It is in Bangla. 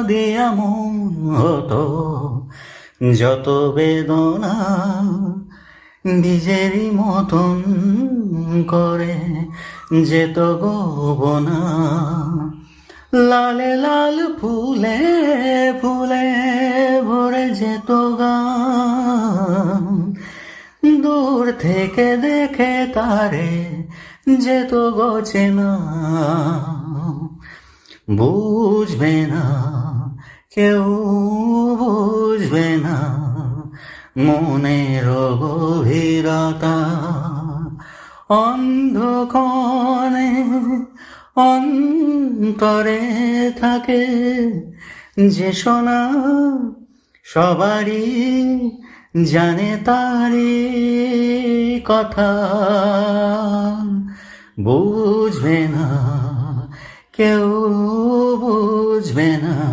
দিয়া মন হতো যত বেদনা বীজেরই মতন করে যেত গোবনা লালে লাল ফুলে ফুলে ভরে যেত গান দূর থেকে দেখে তারে যেত গোছেনা বুঝবে না কেউ বুঝবে না মনের গভীরতা অন্ধক্ষণে অন্তরে থাকে যে সোনা সবারই জানে তারি কথা বুঝবে না কেউ বুঝবে না।